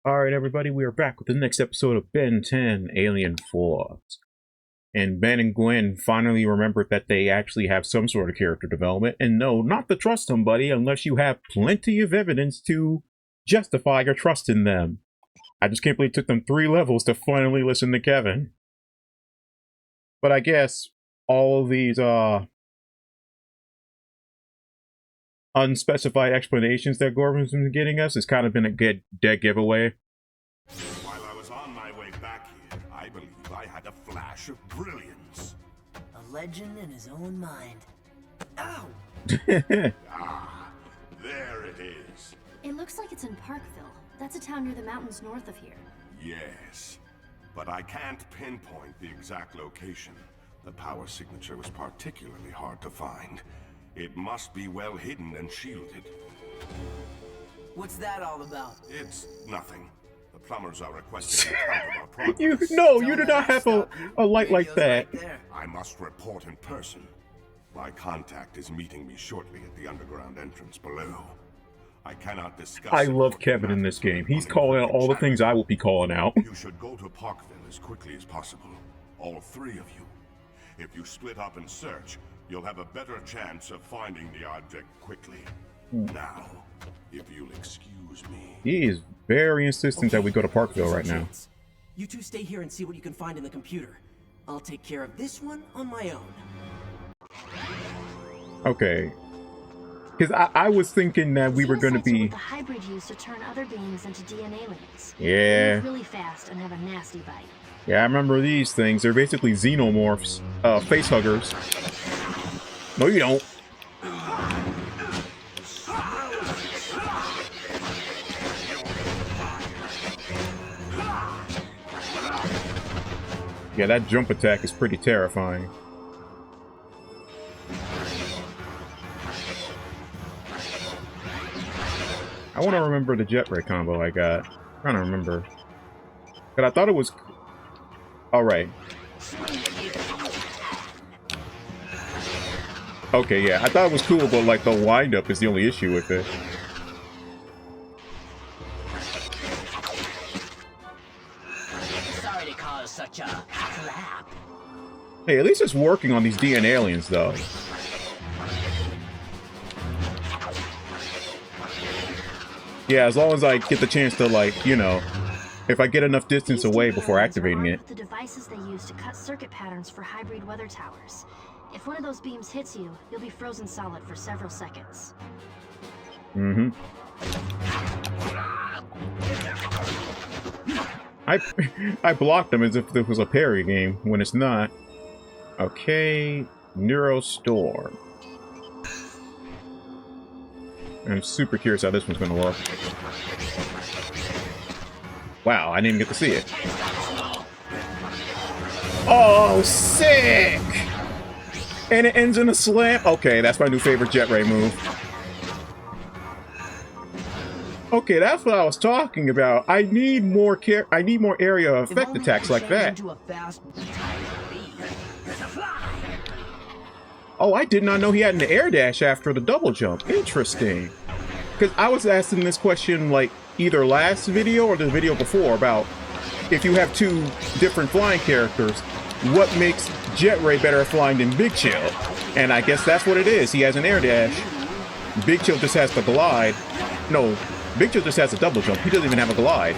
Alright, everybody, we are back with the next episode of Ben 10 Alien Force. And Ben and Gwen finally remembered that they actually have some sort of character development. And no, not to trust somebody unless you have plenty of evidence to justify your trust in them. I just can't believe it took them 3 levels to finally listen to Kevin. But I guess all of these unspecified explanations that Gorvan's been getting us has kind of been a dead giveaway. While I was on my way back here, I believe I had a flash of brilliance. A legend in his own mind. Ow! Ah, there it is. It looks like it's in Parkville. That's a town near the mountains north of here. Yes, but I can't pinpoint the exact location. The power signature was particularly hard to find. It must be well hidden and shielded. What's that all about? It's nothing. The plumbers are requesting an account of our progress. You do not have a light like that. I must report in person. My contact is meeting me shortly at the underground entrance below. I cannot discuss. I love Kevin in this game. He's calling out all the things I will be calling out. You should go to Parkville as quickly as possible. All 3 of you. If you split up and search, you'll have a better chance of finding the object quickly. Now, if you'll excuse me. He is very insistent that we go to Parkville right now. You two stay here and see what you can find in the computer. I'll take care of this one on my own. Okay. Because I was thinking that we were going to be... The hybrid used to turn other beings into DNA aliens. Yeah. They move really fast and have a nasty bite. Yeah, I remember these things. They're basically xenomorphs. Face huggers. No, you don't. Yeah, that jump attack is pretty terrifying. I want to remember the jet ray combo I got. I'm trying to remember. But I thought it was... Alright. Okay, yeah. I thought it was cool, but like the wind-up is the only issue with it. Sorry to cause such a flap. Hey, at least it's working on these DNA aliens, though. Yeah, as long as I get the chance to, like, you know, if I get enough distance away before activating it. The devices they use to cut circuit patterns for hybrid weather towers. If one of those beams hits you, you'll be frozen solid for several seconds. Mm-hmm. I blocked them as if this was a parry game, when it's not. Okay, Neurostorm. I'm super curious how this one's gonna look. Wow, I didn't even get to see it. Oh, sick! And it ends in a slam. Okay, that's my new favorite jet ray move. Okay, that's what I was talking about. I need more area effect attacks like that. Oh, I did not know he had an air dash after the double jump. Interesting. Because I was asking this question like either last video or the video before about if you have 2 different flying characters, what makes Jet Ray better at flying than Big Chill? And I guess that's what it is. He has an air dash. Big Chill just has to glide. No, Big Chill just has a double jump. He doesn't even have a glide.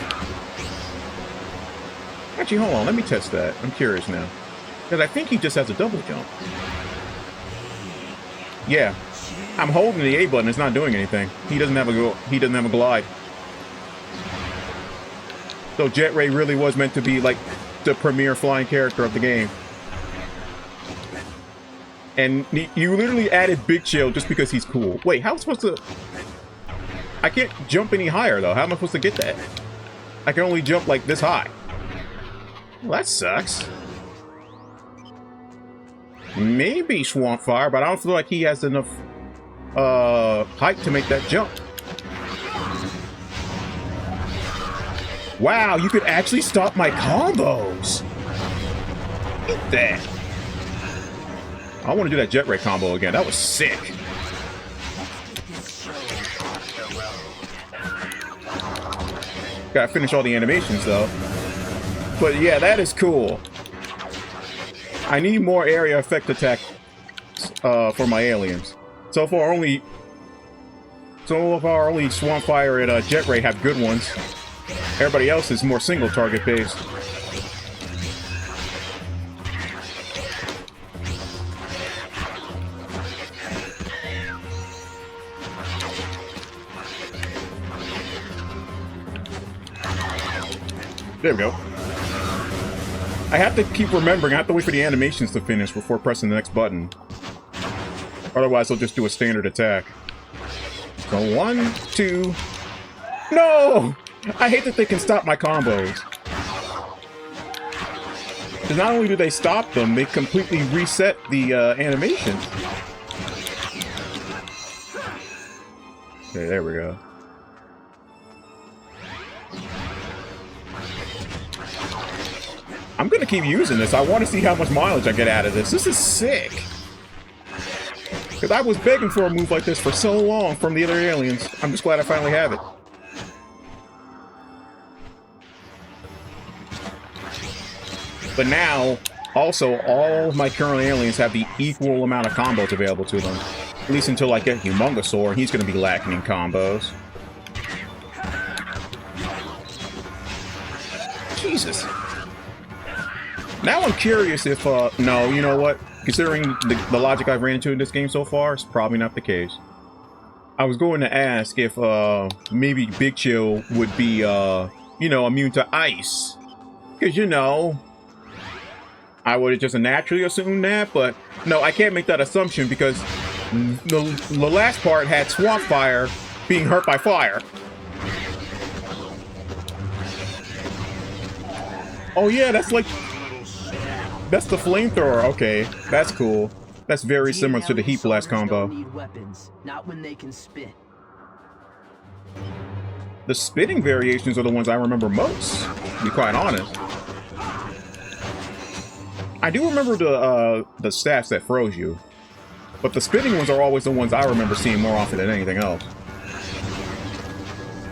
Actually, hold on. Let me test that. I'm curious now. Because I think he just has a double jump. Yeah. I'm holding the A button. It's not doing anything. He doesn't have a glide. So Jet Ray really was meant to be like the premier flying character of the game. And you literally added Big Chill just because he's cool. Wait, how am I supposed to... I can't jump any higher, though. How am I supposed to get that? I can only jump, like, this high. Well, that sucks. Maybe Swamp Fire, but I don't feel like he has enough height to make that jump. Wow, you could actually stop my combos. Look at that. I want to do that jet ray combo again. That was sick. Gotta finish all the animations, though. But yeah, that is cool. I need more area effect attack for my aliens. So far, only Swamp Fire and Jet Ray have good ones. Everybody else is more single target based. There we go. I have to keep remembering, I have to wait for the animations to finish before pressing the next button. Otherwise, I'll just do a standard attack. So 1, 2... No! I hate that they can stop my combos. Because not only do they stop them, they completely reset the animations. Okay, there we go. I'm gonna keep using this. I want to see how much mileage I get out of this. This is sick. Because I was begging for a move like this for so long from the other aliens. I'm just glad I finally have it. But now, also, all of my current aliens have the equal amount of combos available to them. At least until I get Humongosaur, and he's gonna be lacking in combos. Jesus. Now I'm curious if, no, you know what? Considering the logic I've ran into in this game so far, it's probably not the case. I was going to ask if, maybe Big Chill would be, you know, immune to ice. Because, you know, I would have just naturally assumed that, but no, I can't make that assumption because the last part had Swamp Fire being hurt by fire. Oh yeah, that's like... That's the flamethrower. Okay, that's cool. That's very similar to the Heat Blast combo. Need weapons, not when they can spit. The spitting variations are the ones I remember most, to be quite honest. I do remember the staffs that froze you, but the spitting ones are always the ones I remember seeing more often than anything else.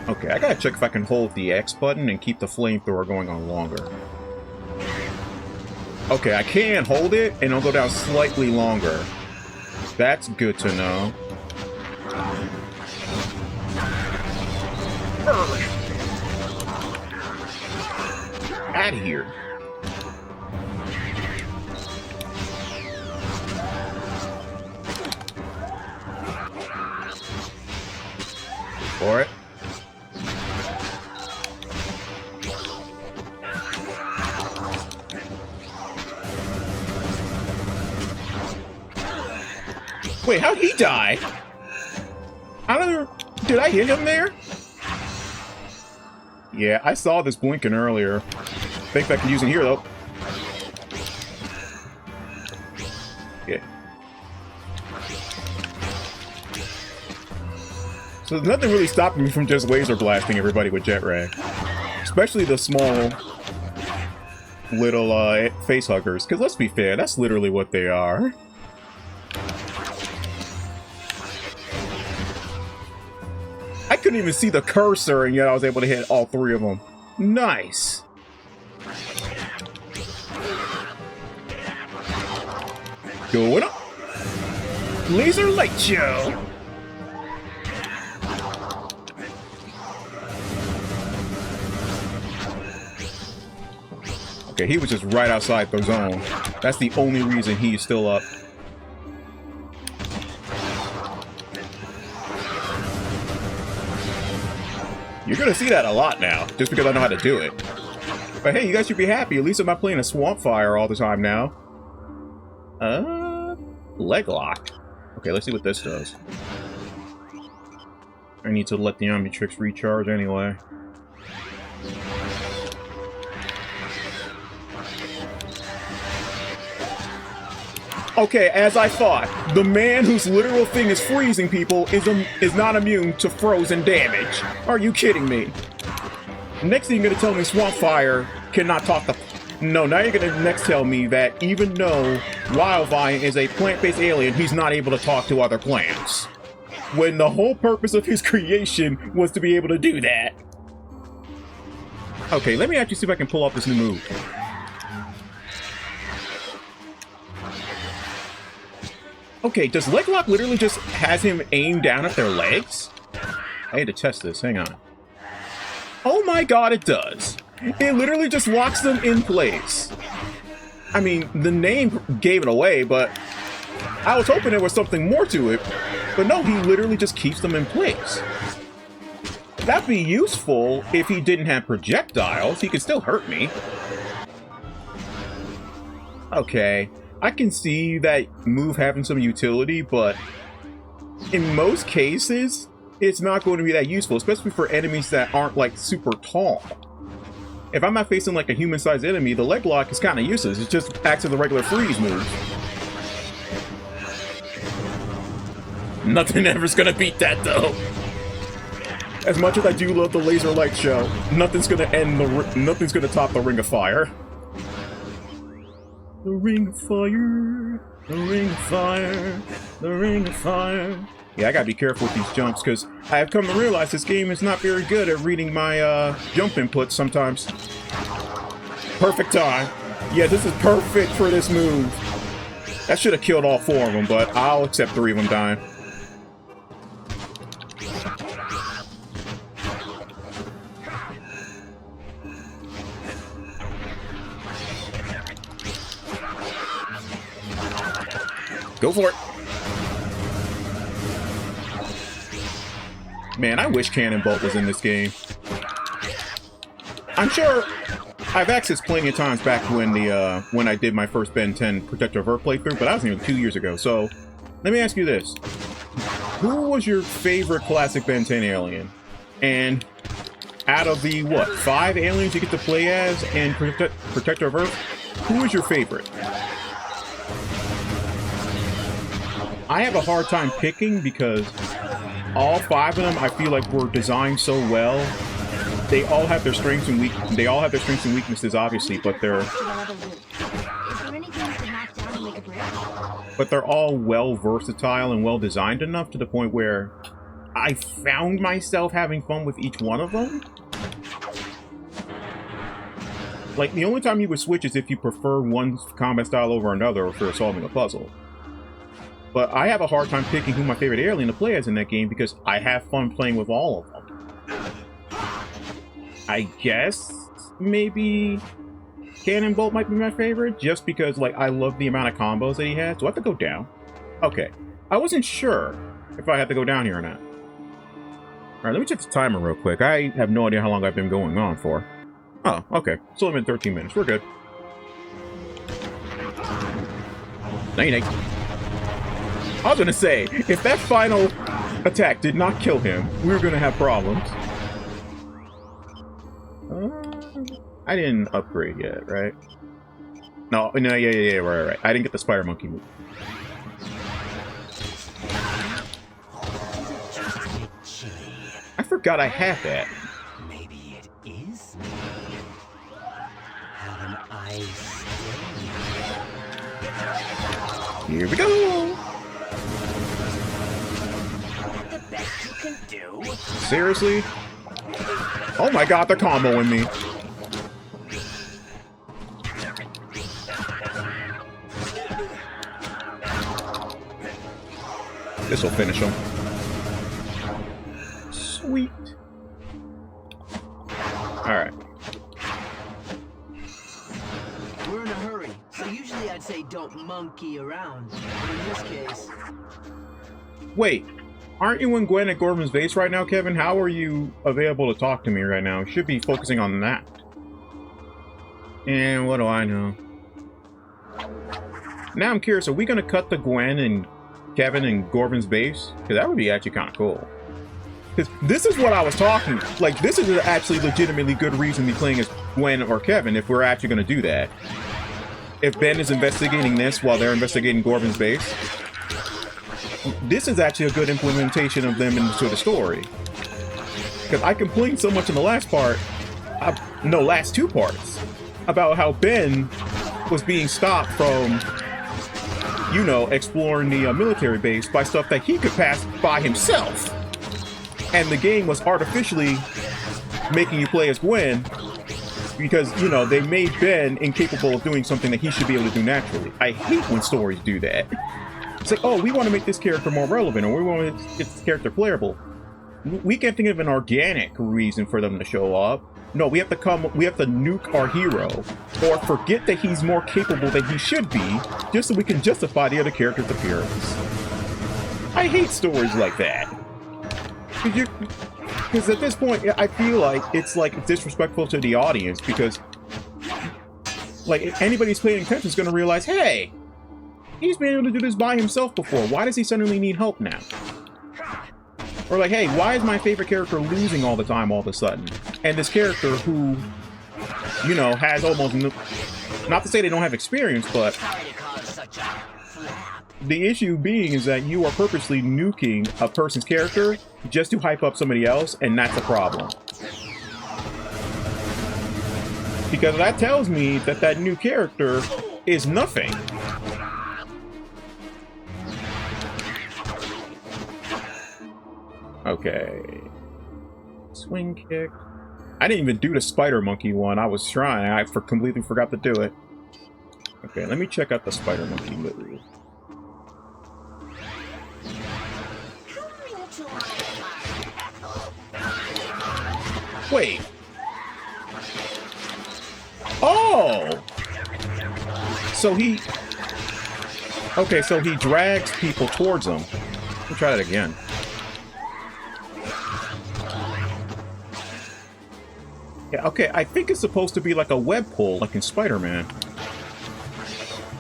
Okay, I gotta check if I can hold the X button and keep the flamethrower going on longer. Okay, I can hold it, and it'll go down slightly longer. That's good to know. Out of here. For it. Wait, how'd he die? I don't know. Did I hit him there? Yeah, I saw this blinking earlier. Think I can use it here, though. Yeah. So there's nothing really stopping me from just laser blasting everybody with Jet Ray. Especially the small little face huggers. Because let's be fair, that's literally what they are. I couldn't even see the cursor, and yet I was able to hit all three of them. Nice. Going up. Laser Light Show. Okay, he was just right outside the zone. That's the only reason he's still up. You're gonna see that a lot now, just because I know how to do it. But hey, you guys should be happy. At least I'm not playing a Swamp Fire all the time now. Leg lock. Okay, let's see what this does. I need to let the Omnitrix recharge anyway. Okay, as I thought, the man whose literal thing is freezing people is not immune to frozen damage. Are you kidding me? Next thing you're gonna tell me Swamp Fire cannot talk to... No, now you're gonna next tell me that even though Wildvine is a plant-based alien, he's not able to talk to other plants. When the whole purpose of his creation was to be able to do that. Okay, let me actually see if I can pull off this new move. Okay, does leg lock literally just has him aim down at their legs? I had to test this, hang on. Oh my god, it does. It literally just locks them in place. I mean, the name gave it away, but I was hoping there was something more to it. But no, he literally just keeps them in place. That'd be useful if he didn't have projectiles. He could still hurt me. Okay, I can see that move having some utility, but in most cases, it's not going to be that useful, especially for enemies that aren't like super tall. If I'm not facing like a human-sized enemy, the leg lock is kind of useless. It just acts as a regular freeze move. Nothing ever's gonna beat that though. As much as I do love the laser light show, nothing's gonna top the Ring of Fire. The Ring of Fire, the Ring of Fire, the Ring of Fire. Yeah, I gotta be careful with these jumps because I have come to realize this game is not very good at reading my jump inputs sometimes. Perfect time. Yeah, this is perfect for this move. That should have killed all 4 of them, but I'll accept 3 of them dying. Go for it. Man, I wish Cannonbolt was in this game. I'm sure I've accessed plenty of times back when when I did my first Ben 10 Protector of Earth playthrough, but that was even 2 years ago. So let me ask you this. Who was your favorite classic Ben 10 alien? And out of the, what, 5 aliens you get to play as in Protector of Earth, who is your favorite? I have a hard time picking because all 5 of them I feel like were designed so well. They all have their strengths and weaknesses, obviously, but they're all well versatile and well designed enough to the point where I found myself having fun with each one of them. Like, the only time you would switch is if you prefer one combat style over another or if you're solving a puzzle. But I have a hard time picking who my favorite alien to play as in that game because I have fun playing with all of them. I guess maybe Cannonbolt might be my favorite just because, like, I love the amount of combos that he has. Do I have to go down? Okay. I wasn't sure if I had to go down here or not. Alright, let me check the timer real quick. I have no idea how long I've been going on for. Oh, okay. Still have been 13 minutes. We're good. Night-night. I was gonna say, if that final attack did not kill him, we were gonna have problems. I didn't upgrade yet, right? No, yeah, right. I didn't get the Spider Monkey move. I forgot I had that. Maybe it is me. Haven't I stayed? Here we go. The best you can do? Seriously? Oh my god, they're comboing me. This will finish him. Sweet. Alright. We're in a hurry, so usually I'd say don't monkey around. But in this case... Wait. Aren't you in Gwen at Gorvan's base right now, Kevin? How are you available to talk to me right now? You should be focusing on that. And what do I know? Now I'm curious, are we going to cut the Gwen and Kevin and Gorvan's base? Because that would be actually kind of cool. Because this is what I was talking... Like, this is actually legitimately good reason to be playing as Gwen or Kevin if we're actually going to do that. If Ben is investigating this while they're investigating Gorvan's base... This is actually a good implementation of them into the story. Because I complained so much in the last part, last 2 parts, about how Ben was being stopped from, you know, exploring the military base by stuff that he could pass by himself. And the game was artificially making you play as Gwen Because, you know, they made Ben incapable of doing something that he should be able to do naturally. I hate when stories do that. It's like, oh, we want to make this character more relevant, or we want to get this character playable. We can't think of an organic reason for them to show up. No, we have to nuke our hero, or forget that he's more capable than he should be, just so we can justify the other character's appearance. I hate stories like that. Because at this point, I feel like it's like disrespectful to the audience, because like if anybody's paying attention is going to realize, hey, he's been able to do this by himself before. Why does he suddenly need help now? Or like, hey, why is my favorite character losing all the time all of a sudden? And this character who, you know, has almost not to say they don't have experience, but the issue being is that you are purposely nuking a person's character just to hype up somebody else, and that's a problem. Because that tells me that that new character is nothing. Okay. Swing kick. I didn't even do the spider monkey one. I was trying. I completely forgot to do it. Okay, let me check out the spider monkey move. Wait. Oh! So he... Okay, so he drags people towards him. Let me try that again. Yeah, okay, I think it's supposed to be like a web pull, like in Spider-Man.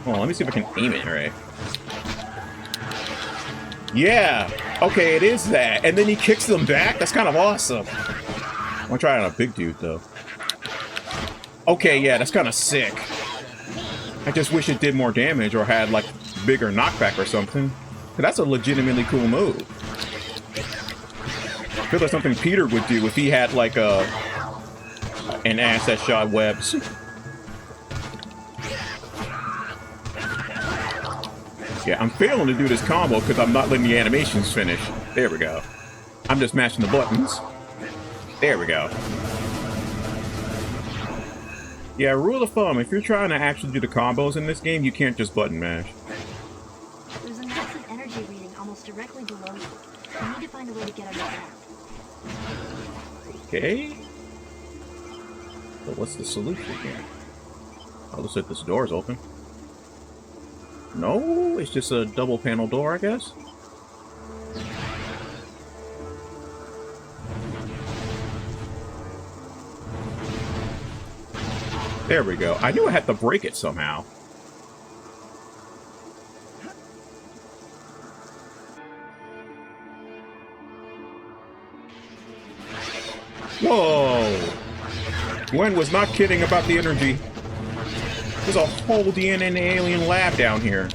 Hold on, let me see if I can aim it right. Yeah! Okay, it is that. And then he kicks them back? That's kind of awesome. I'm gonna try it on a big dude, though. Okay, yeah, that's kind of sick. I just wish it did more damage or had, like, bigger knockback or something. That's a legitimately cool move. I feel like something Peter would do if he had, like, an ass that shot webs. Yeah, I'm failing to do this combo because I'm not letting the animations finish. There we go. I'm just mashing the buttons. There we go. Yeah, rule of thumb, if you're trying to actually do the combos in this game, you can't just button mash. There's a massive energy reading almost directly below you. You need to find a way to get under that. Okay. So what's the solution here? Oh, looks like this door is open. No, it's just a double panel door, I guess. There we go. I knew I had to break it somehow. Whoa! Gwen was not kidding about the energy. There's a whole DNA alien lab down here.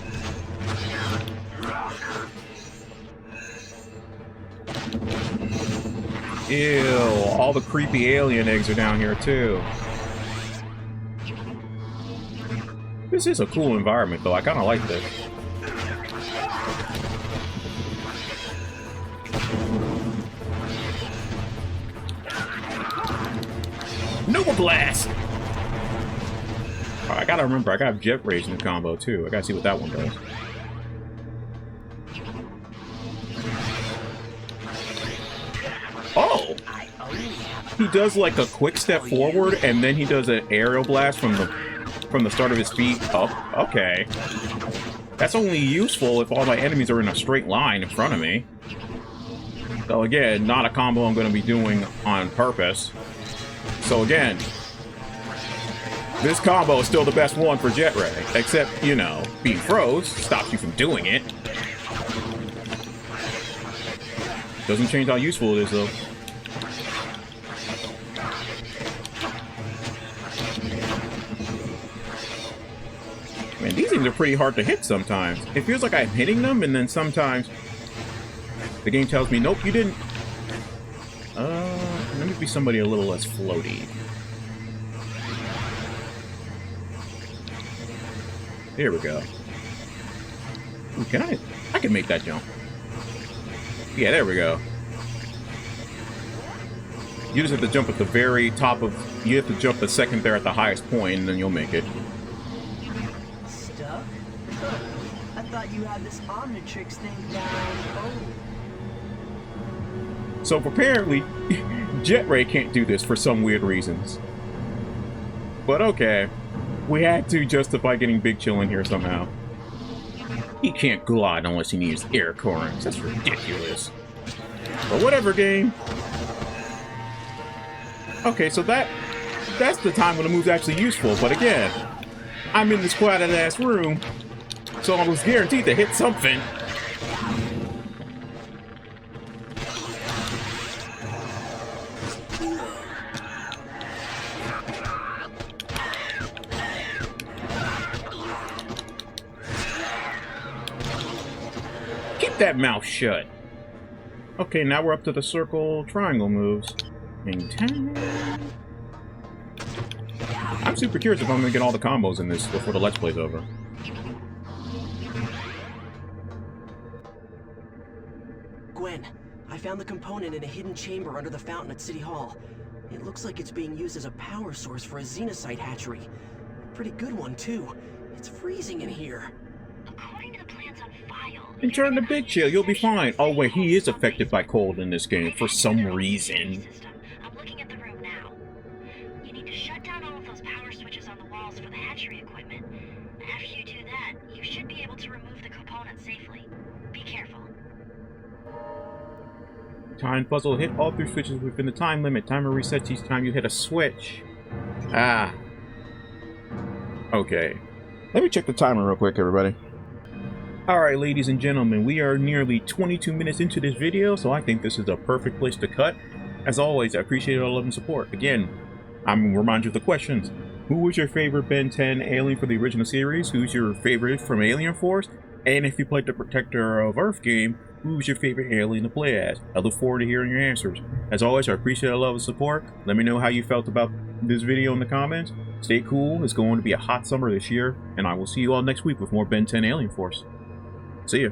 Ew, all the creepy alien eggs are down here too. This is a cool environment though, I kinda like this. Nova Blast! I gotta remember, I got Jet Rage in the combo too. I gotta see what that one does. Oh! He does like a quick step forward, and then he does an aerial blast from the start of his feet up. Okay. That's only useful if all my enemies are in a straight line in front of me. So again, not a combo I'm gonna be doing on purpose. So again, this combo is still the best one for Jet Ray, except, you know, being froze stops you from doing it. Doesn't change how useful it is, though. Man, these things are pretty hard to hit sometimes. It feels like I'm hitting them, and then sometimes the game tells me, nope, you didn't. Let me be somebody a little less floaty. Here we go. Ooh, can I can make that jump. Yeah, there we go. You just have to jump at the very top of You have to jump a second there at the highest point, and then you'll make it. Stuck? Huh. I thought you had this Omnitrix thing down. Oh. So apparently, Jet Ray can't do this for some weird reasons. But okay, we had to justify getting Big Chill in here somehow. He can't glide unless he needs air currents. That's ridiculous. But whatever, game. Okay, so that's the time when the move's actually useful. But again, I'm in this quiet ass room, so I was guaranteed to hit something. Keep that mouth shut. Okay, now we're up to the circle triangle moves. I'm super curious if I'm gonna get all the combos in this before the Let's Play's over. Gwen, I found the component in a hidden chamber under the fountain at City Hall. It looks like it's being used as a power source for a xenocyte hatchery. A pretty good one, too. It's freezing in here. According to the plans on file... And turn to Big Chill, you'll be fine. Oh wait, he is affected by cold in this game for some reason. I'm looking at the room now. You need to shut down all of those power switches on the walls for the hatchery equipment. After you do that, you should be able to remove the component safely. Be careful. Time puzzle, hit all 3 switches within the time limit. Timer resets each time you hit a switch. Ah. Okay. Let me check the timer real quick, everybody. Alright, ladies and gentlemen, we are nearly 22 minutes into this video, so I think this is a perfect place to cut. As always, I appreciate all love and support. Again, I'm going to remind you of the questions. Who was your favorite Ben 10 alien for the original series? Who's your favorite from Alien Force? And if you played the Protector of Earth game, who's your favorite alien to play as? I look forward to hearing your answers. As always, I appreciate all love and support. Let me know how you felt about this video in the comments. Stay cool, it's going to be a hot summer this year, and I will see you all next week with more Ben 10 Alien Force. See ya.